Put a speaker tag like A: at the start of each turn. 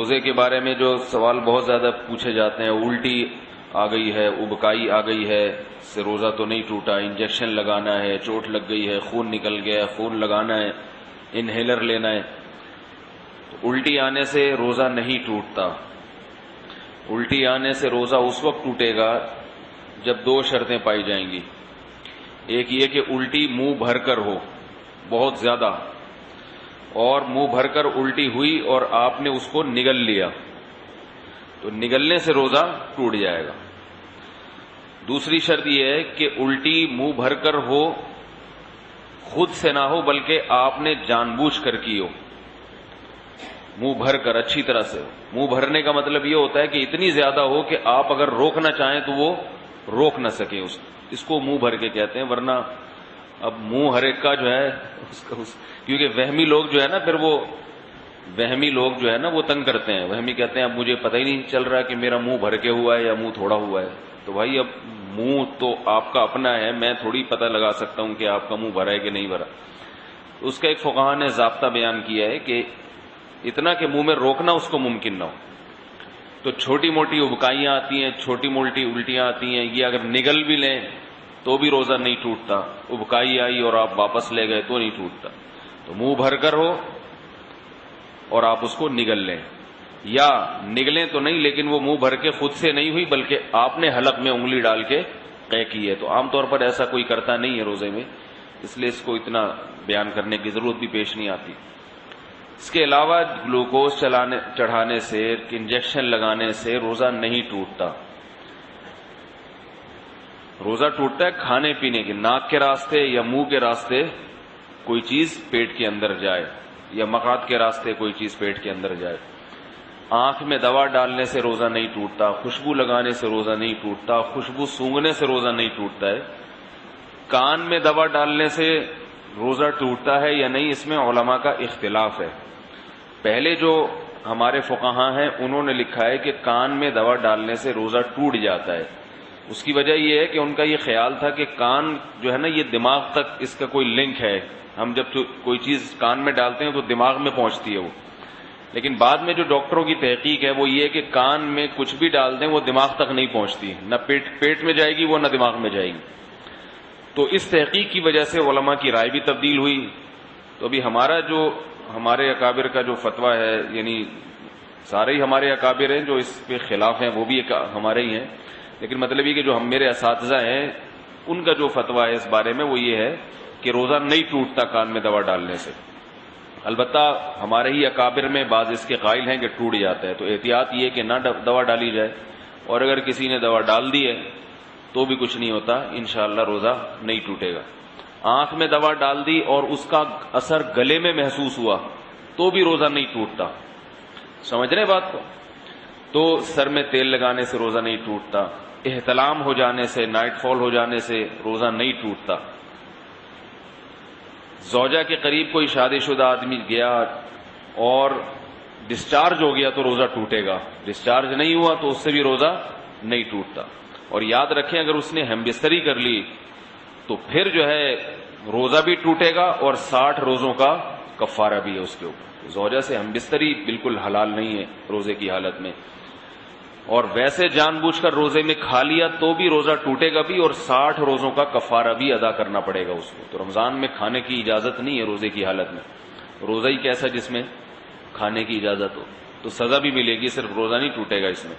A: روزے کے بارے میں جو سوال بہت زیادہ پوچھے جاتے ہیں، الٹی آ گئی ہے، ابکائی آ گئی ہے، اس سے روزہ تو نہیں ٹوٹا، انجیکشن لگانا ہے، چوٹ لگ گئی ہے، خون نکل گیا ہے، خون لگانا ہے، انہیلر لینا ہے، تو الٹی آنے سے روزہ نہیں ٹوٹتا۔ الٹی آنے سے روزہ اس وقت ٹوٹے گا جب دو شرطیں پائی جائیں گی۔ ایک یہ کہ الٹی منہ بھر کر ہو، بہت زیادہ، اور منہ بھر کر الٹی ہوئی اور آپ نے اس کو نگل لیا، تو نگلنے سے روزہ ٹوٹ جائے گا۔ دوسری شرط یہ ہے کہ الٹی منہ بھر کر ہو، خود سے نہ ہو بلکہ آپ نے جان بوجھ کر کی ہو، منہ بھر کر اچھی طرح سے ہو۔ منہ بھرنے کا مطلب یہ ہوتا ہے کہ اتنی زیادہ ہو کہ آپ اگر روکنا چاہیں تو وہ روک نہ سکیں، اس کو منہ بھر کے کہتے ہیں۔ ورنہ اب منہ ہر ایک کا جو ہے کیونکہ وہمی لوگ جو ہے نا، پھر وہ وہمی لوگ جو ہے نا وہ تنگ کرتے ہیں۔ وہمی کہتے ہیں اب مجھے پتہ ہی نہیں چل رہا کہ میرا منہ بھر کے ہوا ہے یا منہ تھوڑا ہوا ہے۔ تو بھائی اب منہ تو آپ کا اپنا ہے، میں تھوڑی پتہ لگا سکتا ہوں کہ آپ کا منہ بھرا ہے کہ نہیں بھرا۔ اس کا ایک فقہا نے ضابطہ بیان کیا ہے کہ اتنا کہ منہ میں روکنا اس کو ممکن نہ ہو۔ تو چھوٹی موٹی ابکائیاں آتی ہیں، چھوٹی موٹی الٹیاں آتی ہیں، یہ اگر نگل بھی لیں تو بھی روزہ نہیں ٹوٹتا۔ ابکائی آئی اور آپ واپس لے گئے تو نہیں ٹوٹتا۔ تو منہ بھر کر ہو اور آپ اس کو نگل لیں، یا نگلیں تو نہیں لیکن وہ منہ بھر کے خود سے نہیں ہوئی بلکہ آپ نے حلق میں انگلی ڈال کے قے کی ہے۔ تو عام طور پر ایسا کوئی کرتا نہیں ہے روزے میں، اس لیے اس کو اتنا بیان کرنے کی ضرورت بھی پیش نہیں آتی۔ اس کے علاوہ گلوکوز چڑھانے سے، انجیکشن لگانے سے روزہ نہیں ٹوٹتا۔ روزہ ٹوٹتا ہے کھانے پینے کے، ناک کے راستے یا منہ کے راستے کوئی چیز پیٹ کے اندر جائے، یا مقعد کے راستے کوئی چیز پیٹ کے اندر جائے۔ آنکھ میں دوا ڈالنے سے روزہ نہیں ٹوٹتا، خوشبو لگانے سے روزہ نہیں ٹوٹتا، خوشبو سونگھنے سے روزہ نہیں ٹوٹتا ہے۔ کان میں دوا ڈالنے سے روزہ ٹوٹتا ہے یا نہیں، اس میں علماء کا اختلاف ہے۔ پہلے جو ہمارے فقہاء ہیں انہوں نے لکھا ہے کہ کان میں دوا ڈالنے سے روزہ ٹوٹ جاتا ہے۔ اس کی وجہ یہ ہے کہ ان کا یہ خیال تھا کہ کان جو ہے نا یہ دماغ تک اس کا کوئی لنک ہے، ہم جب کوئی چیز کان میں ڈالتے ہیں تو دماغ میں پہنچتی ہے وہ۔ لیکن بعد میں جو ڈاکٹروں کی تحقیق ہے وہ یہ ہے کہ کان میں کچھ بھی ڈال دیں وہ دماغ تک نہیں پہنچتی، نہ پیٹ میں جائے گی وہ، نہ دماغ میں جائے گی۔ تو اس تحقیق کی وجہ سے علماء کی رائے بھی تبدیل ہوئی۔ تو ابھی ہمارے اکابر کا جو فتویٰ ہے، یعنی سارے ہی ہمارے اکابر ہیں جو اس کے خلاف ہیں وہ بھی ہمارے ہی ہیں، لیکن مطلب یہ کہ جو میرے اساتذہ ہیں ان کا جو فتویٰ ہے اس بارے میں وہ یہ ہے کہ روزہ نہیں ٹوٹتا کان میں دوا ڈالنے سے۔ البتہ ہمارے ہی اکابر میں بعض اس کے قائل ہیں کہ ٹوٹ جاتا ہے، تو احتیاط یہ کہ نہ دوا ڈالی جائے، اور اگر کسی نے دوا ڈال دی ہے تو بھی کچھ نہیں ہوتا، انشاءاللہ روزہ نہیں ٹوٹے گا۔ آنکھ میں دوا ڈال دی اور اس کا اثر گلے میں محسوس ہوا تو بھی روزہ نہیں ٹوٹتا، سمجھ رہے بات کو؟ تو سر میں تیل لگانے سے روزہ نہیں ٹوٹتا، احتلام ہو جانے سے، نائٹ فال ہو جانے سے روزہ نہیں ٹوٹتا۔ زوجہ کے قریب کوئی شادی شدہ آدمی گیا اور ڈسچارج ہو گیا تو روزہ ٹوٹے گا، ڈسچارج نہیں ہوا تو اس سے بھی روزہ نہیں ٹوٹتا۔ اور یاد رکھیں اگر اس نے ہم بستری کر لی تو پھر جو ہے روزہ بھی ٹوٹے گا اور 60 روزوں کا کفارہ بھی ہے اس کے اوپر۔ زوجہ سے ہم بستری بالکل حلال نہیں ہے روزے کی حالت میں، اور ویسے جان بوجھ کر روزے میں کھا لیا تو بھی روزہ ٹوٹے گا بھی، اور 60 روزوں کا کفارہ بھی ادا کرنا پڑے گا اس کو۔ تو رمضان میں کھانے کی اجازت نہیں ہے روزے کی حالت میں، روزہ ہی کیسا جس میں کھانے کی اجازت ہو، تو سزا بھی ملے گی، صرف روزہ نہیں ٹوٹے گا اس میں۔